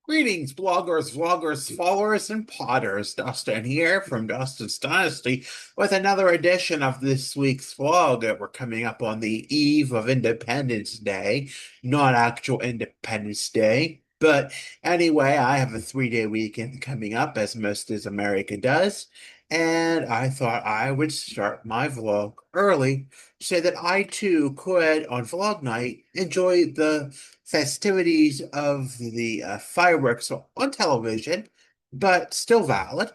Greetings, bloggers, vloggers, followers, and potters. Dustin here from Dustin's Dynasty with another edition of this week's vlog. We're coming up on the eve of Independence Day, not actual Independence Day. But anyway, I have a 3-day weekend coming up, as most of America does. And I thought I would start my vlog early so that I too could, on vlog night, enjoy the festivities of the fireworks on television, but still valid.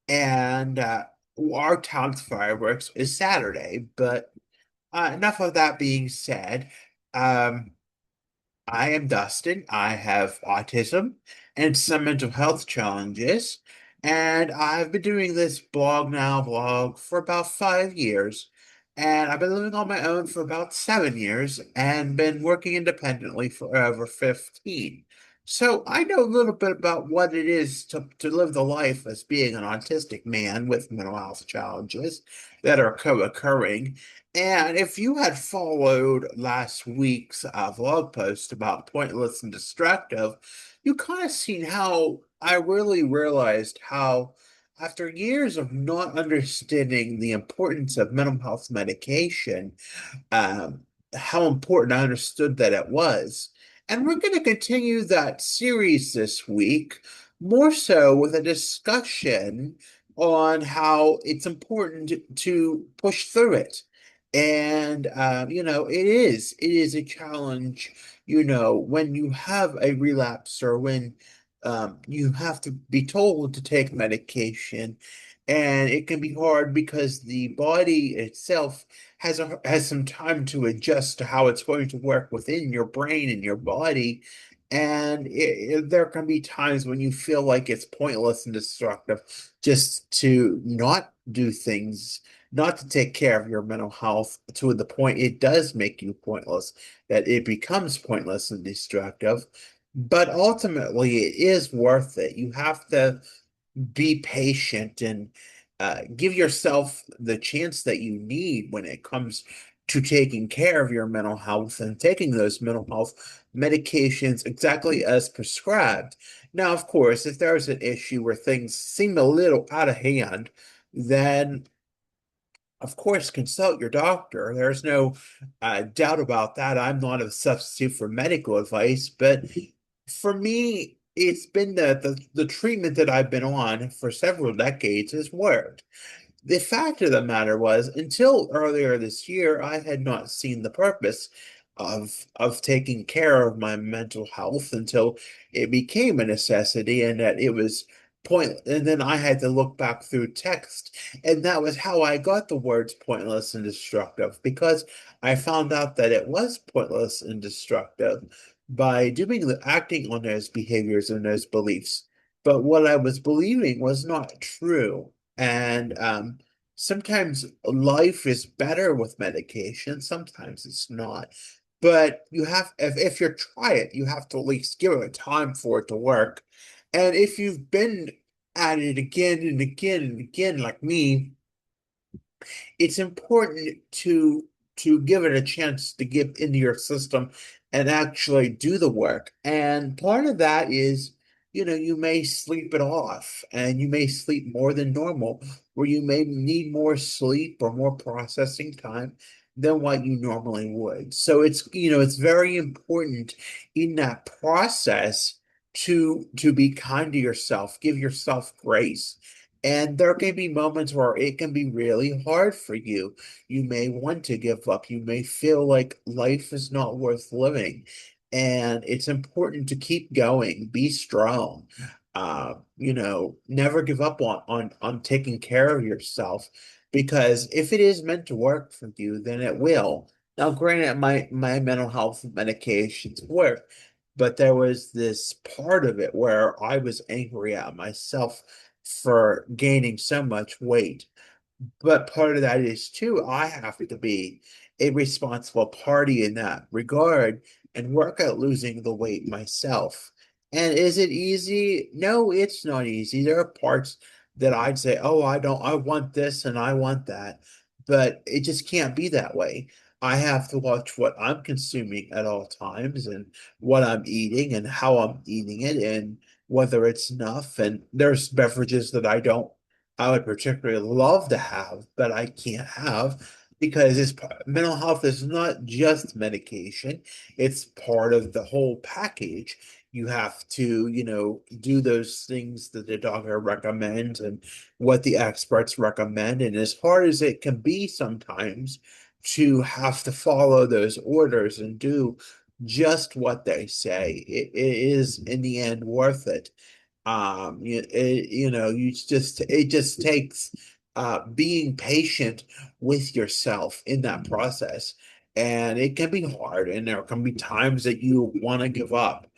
And our town's fireworks is Saturday. But enough of that being said. Um, I am Dustin. I have autism and some mental health challenges. And I've been doing this blog for about 5 years. And I've been living on my own for about 7 years and been working independently for over 15. So I know a little bit about what it is to live the life as being an autistic man with mental health challenges that are co-occurring. And if you had followed last week's vlog post about pointless and destructive, you kind of seen how I really realized how, after years of not understanding the importance of mental health medication, how important I understood that it was. And we're going to continue that series this week, more so with a discussion on how it's important to push through it. And it is a challenge, when you have a relapse or when you have to be told to take medication, and it can be hard because the body itself has some time to adjust to how it's going to work within your brain and your body. And there can be times when you feel like it's pointless and destructive just to not do things, not to take care of your mental health to the point it does make you pointless, that it becomes pointless and destructive. But ultimately, it is worth it. You have to be patient and give yourself the chance that you need when it comes to taking care of your mental health and taking those mental health medications exactly as prescribed. Now, of course, if there's an issue where things seem a little out of hand, then of course, consult your doctor. There's no doubt about that. I'm not a substitute for medical advice, but for me, it's been the treatment that I've been on for several decades has worked. The fact of the matter was, until earlier this year, I had not seen the purpose of taking care of my mental health until it became a necessity and that it was point. And then I had to look back through text, and that was how I got the words pointless and destructive, because I found out that it was pointless and destructive by acting on those behaviors and those beliefs. But what I was believing was not true. And sometimes life is better with medication, sometimes it's not. But if you try it, you have to at least give it time for it to work. And if you've been at it again and again and again, like me, it's important to give it a chance to get into your system and actually do the work. And part of that is, you may sleep it off and you may sleep more than normal, where you may need more sleep or more processing time than what you normally would. So it's very important in that process to be kind to yourself, give yourself grace. And there can be moments where it can be really hard for you. You may want to give up. You may feel like life is not worth living. And it's important to keep going, be strong. Never give up on taking care of yourself, because if it is meant to work for you, then it will. Now, granted, my mental health medications work, but there was this part of it where I was angry at myself for gaining so much weight. But part of that is too, I have to be a responsible party in that regard and work at losing the weight myself. And is it easy? No, it's not easy. There are parts that I'd say, oh, I want this and I want that. But it just can't be that way. I have to watch what I'm consuming at all times and what I'm eating and how I'm eating it. And whether it's enough. And there's beverages that I would particularly love to have, but I can't have because mental health is not just medication. It's part of the whole package. You have to, do those things that the doctor recommends and what the experts recommend. And as hard as it can be sometimes to have to follow those orders and do just what they say, it is in the end worth it. It just takes being patient with yourself in that process. And it can be hard, and there can be times that you want to give up.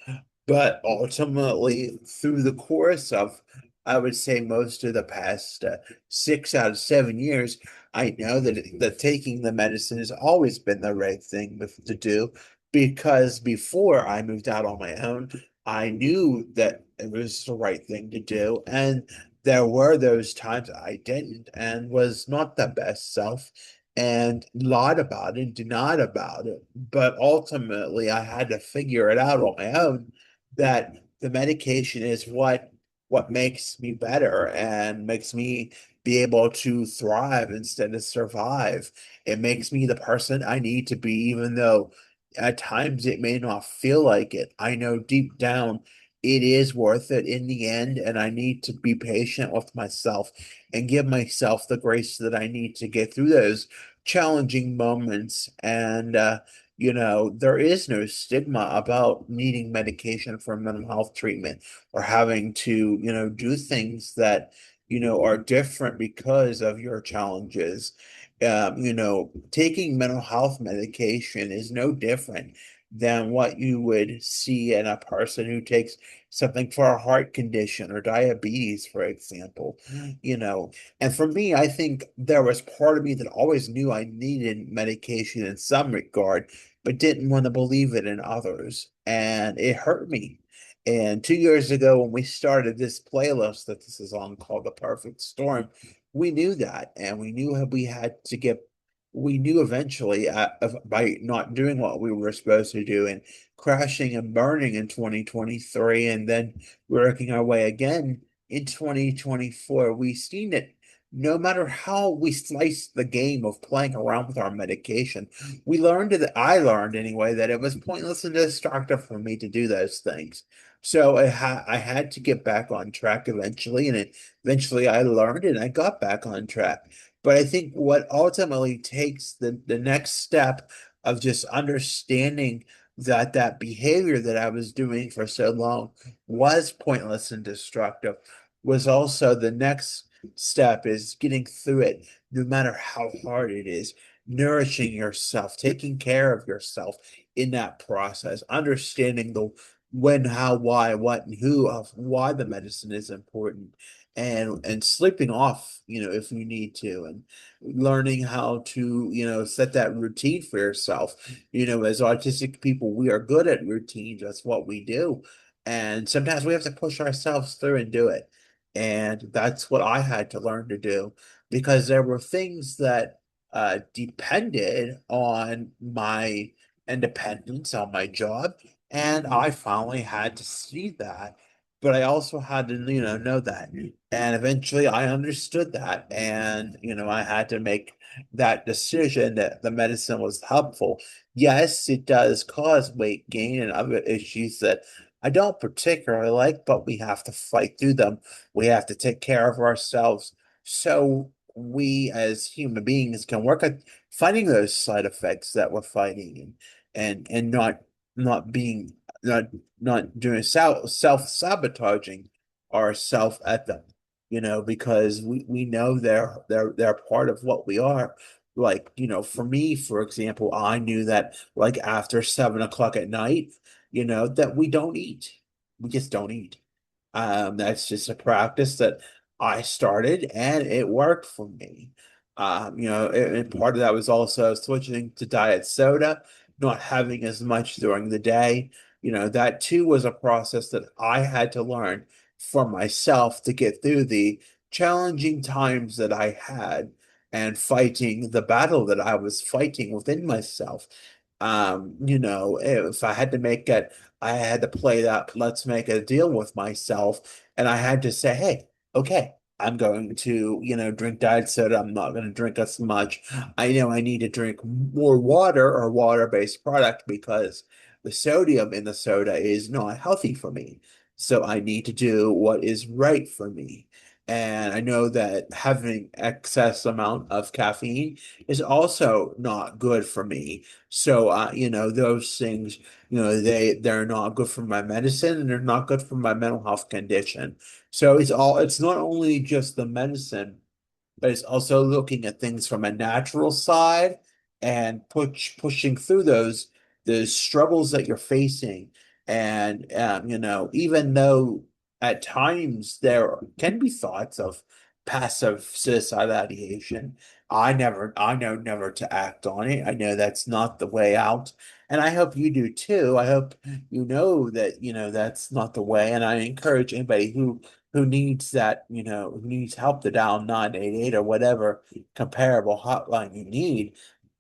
But ultimately, through the course of, I would say, most of the past 6 out of 7 years, I know that taking the medicine has always been the right thing to do because before I moved out on my own, I knew that it was the right thing to do. And there were those times I didn't and was not the best self and lied about it, denied about it. But ultimately, I had to figure it out on my own that the medication is what makes me better and makes me be able to thrive instead of survive. It makes me the person I need to be, even though at times it may not feel like it. I know deep down it is worth it in the end, and I need to be patient with myself and give myself the grace that I need to get through those challenging moments. And there is no stigma about needing medication for mental health treatment or having to, do things that, are different because of your challenges. Taking mental health medication is no different than what you would see in a person who takes something for a heart condition or diabetes, for example. You know, and for me, I think there was part of me that always knew I needed medication in some regard, but didn't want to believe it in others. And it hurt me. And 2 years ago, when we started this playlist that this is on called The Perfect Storm, we knew that. And we knew we had to we knew eventually by not doing what we were supposed to do and crashing and burning in 2023, and then working our way again in 2024, we've seen it. No matter how we slice the game of playing around with our medication, we learned that I learned anyway that it was pointless and destructive for me to do those things. So I had to get back on track eventually, and eventually I learned and I got back on track. But I think what ultimately takes the next step of just understanding that behavior that I was doing for so long was pointless and destructive was also the next step is getting through it, no matter how hard it is, nourishing yourself, taking care of yourself in that process, understanding the when, how, why, what, and who of why the medicine is important, and sleeping off, if you need to, and learning how to, set that routine for yourself. As autistic people, we are good at routines. That's what we do. And sometimes we have to push ourselves through and do it. And that's what I had to learn to do because there were things that depended on my independence, on my job. And I finally had to see that. But I also had to, know that. And eventually I understood that. And, I had to make that decision that the medicine was helpful. Yes, it does cause weight gain and other issues that I don't particularly like, but we have to fight through them. We have to take care of ourselves so we as human beings can work at fighting those side effects that we're fighting and not being not not doing self-sabotaging ourself at them, because we know they're part of what we are. Like, for me, for example, I knew that like after 7 o'clock at night, that we don't eat. We just don't eat. That's just a practice that I started and it worked for me. And part of that was also switching to diet soda, not having as much during the day. That too was a process that I had to learn for myself to get through the challenging times that I had and fighting the battle that I was fighting within myself. If I had to make it, I had to play that let's make a deal with myself, and I had to say, hey, okay, I'm going to, drink diet soda. I'm not going to drink as much. I know I need to drink more water or water-based product because the sodium in the soda is not healthy for me. So I need to do what is right for me. And I know that having excess amount of caffeine is also not good for me. So, those things, they're not good for my medicine and they're not good for my mental health condition. So it's not only just the medicine, but it's also looking at things from a natural side and pushing through those struggles that you're facing. And even though at times there can be thoughts of passive suicide ideation, I know never to act on it. I know that's not the way out. And I hope you do too. I hope you know that, that's not the way. And I encourage anybody who needs that, who needs help to dial 988 or whatever comparable hotline you need.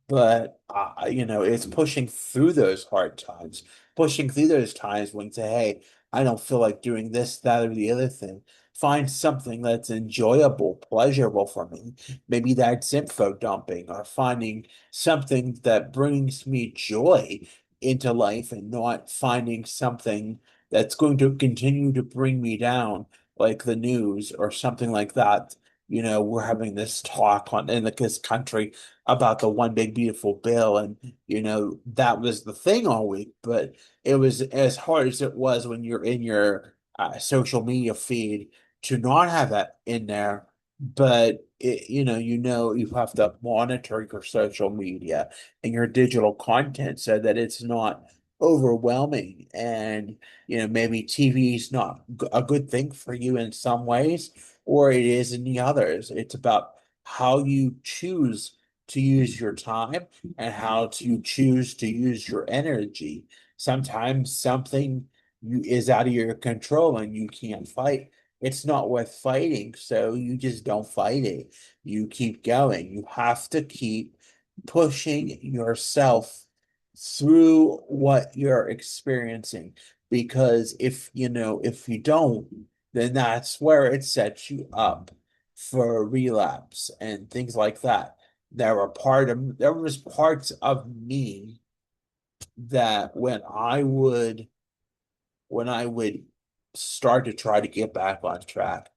But it's pushing through those hard times, pushing through those times when you say, hey, I don't feel like doing this, that, or the other thing. Find something that's enjoyable, pleasurable for me. Maybe that's info dumping or finding something that brings me joy into life and not finding something that's going to continue to bring me down, like the news or something like that. We're having this talk in this country about the one big beautiful bill, and that was the thing all week. But it was as hard as it was when you're in your social media feed to not have that in there. But you have to monitor your social media and your digital content so that it's not overwhelming. And maybe TV is not a good thing for you in some ways, or it is in the others. It's about how you choose to use your time and how to choose to use your energy. Sometimes something is out of your control and you can't fight. It's not worth fighting, so you just don't fight it. You keep going. You have to keep pushing yourself through what you're experiencing, because if you don't, then that's where it sets you up for relapse and things like that. There was parts of me that when I would start to try to get back on track,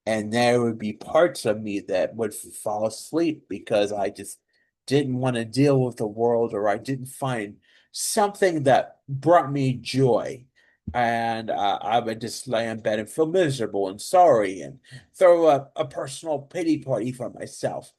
and there would be parts of me that would fall asleep because I just didn't want to deal with the world, or I didn't find something that brought me joy. And I would just lay in bed and feel miserable and sorry and throw a personal pity party for myself.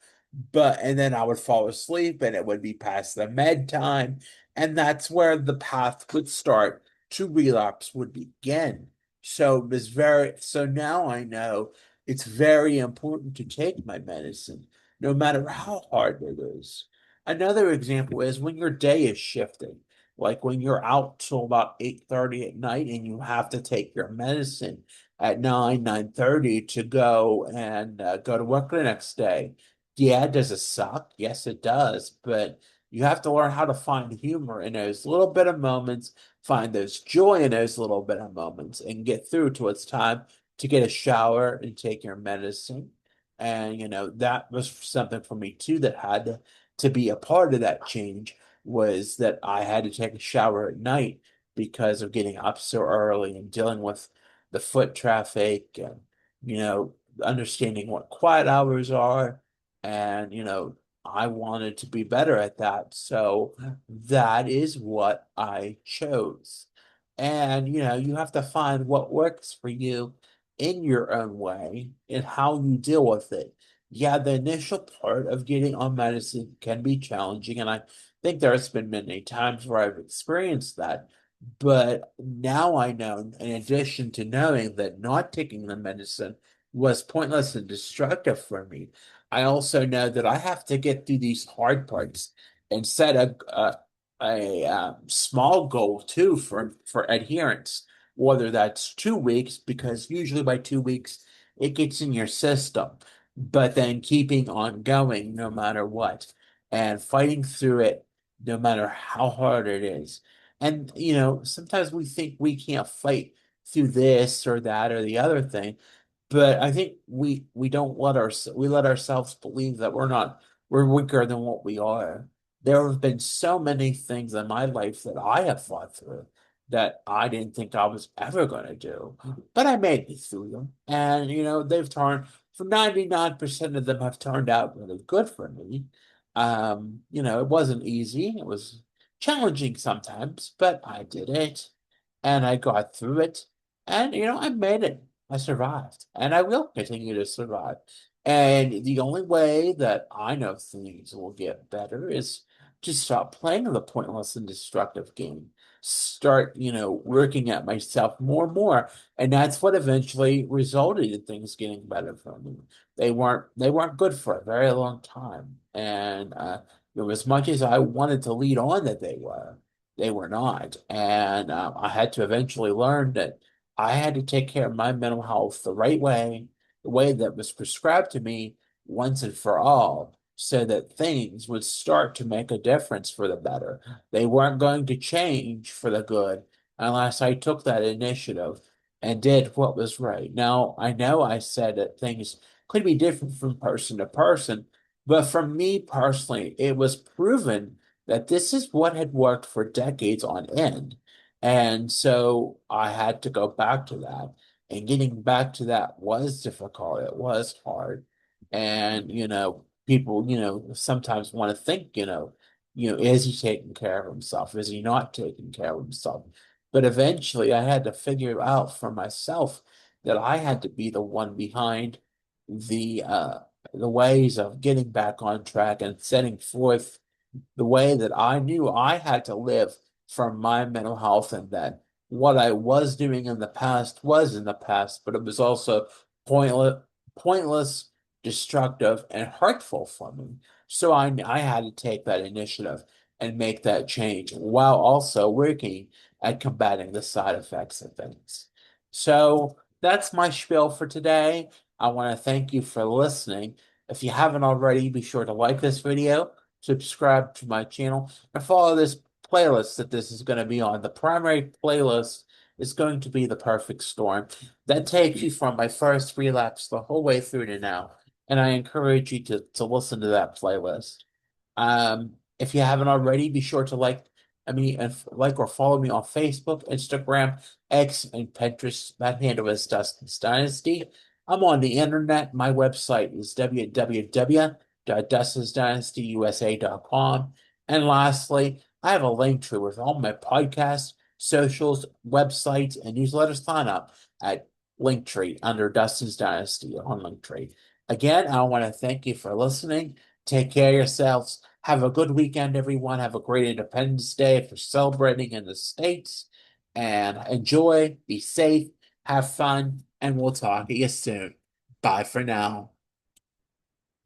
And then I would fall asleep and it would be past the med time. And that's where the path would start to relapse would begin. So now I know it's very important to take my medicine, no matter how hard it is. Another example is when your day is shifting, like when you're out till about 8:30 at night and you have to take your medicine at 9:30 to go and go to work the next day. Yeah, does it suck? Yes, it does. But you have to learn how to find humor in those little bit of moments, find those joy in those little bit of moments, and get through to it's time to get a shower and take your medicine. And that was something for me too that had to be a part of that change, was that I had to take a shower at night because of getting up so early and dealing with the foot traffic and you know understanding what quiet hours are. And I wanted to be better at that, so that is what I chose. And you have to find what works for you in your own way and how you deal with it. Yeah, the initial part of getting on medicine can be challenging, and I think there's been many times where I've experienced that. But now I know, in addition to knowing that not taking the medicine was pointless and destructive for me, I also know that I have to get through these hard parts and set a small goal too for adherence, whether that's 2 weeks, because usually by 2 weeks it gets in your system, but then keeping on going no matter what and fighting through it no matter how hard it is. And, sometimes we think we can't fight through this or that or the other thing, but I think we don't we let ourselves believe that we're weaker than what we are. There have been so many things in my life that I have fought through that I didn't think I was ever going to do, but I made it through them. And they've turned for 99% of them have turned out really good for me. It wasn't easy. It was challenging sometimes, but I did it and I got through it. And I made it. I survived, and I will continue to survive. And the only way that I know things will get better is to stop playing the pointless and destructive game. Start, working at myself more and more. And that's what eventually resulted in things getting better for me. They weren't good for a very long time. And as much as I wanted to lead on that they were not. And I had to eventually learn that I had to take care of my mental health the right way, the way that was prescribed to me once and for all, so that things would start to make a difference for the better. They weren't going to change for the good unless I took that initiative and did what was right. Now, I know I said that things could be different from person to person, but for me personally, it was proven that this is what had worked for decades on end. And so I had to go back to that. And getting back to that was difficult. It was hard. And, people, sometimes want to think, is he taking care of himself? Is he not taking care of himself? But eventually I had to figure out for myself that I had to be the one behind the uh the ways of getting back on track and setting forth the way that I knew I had to live for my mental health, and that what I was doing in the past was in the past, but it was also pointless, destructive, and hurtful for me. So I had to take that initiative and make that change while also working at combating the side effects of things. So that's my spiel for today. I want to thank you for listening. If you haven't already, be sure to like this video, subscribe to my channel, and follow this playlist that this is going to be on. The primary playlist is going to be The Perfect Storm. That takes you from my first relapse the whole way through to now. And I encourage you to listen to that playlist. If you haven't already, be sure to like or follow me on Facebook, Instagram, X, and Pinterest. That handle is Dustin's Dynasty. I'm on the internet. My website is www.dustinsdynastyusa.com. And lastly, I have a link tree with all my podcasts, socials, websites, and newsletter sign up at Linktree under Dustin's Dynasty on Linktree. Again, I want to thank you for listening. Take care of yourselves. Have a good weekend, everyone. Have a great Independence Day if you're celebrating in the States. And enjoy, be safe, have fun, and we'll talk to you soon. Bye for now.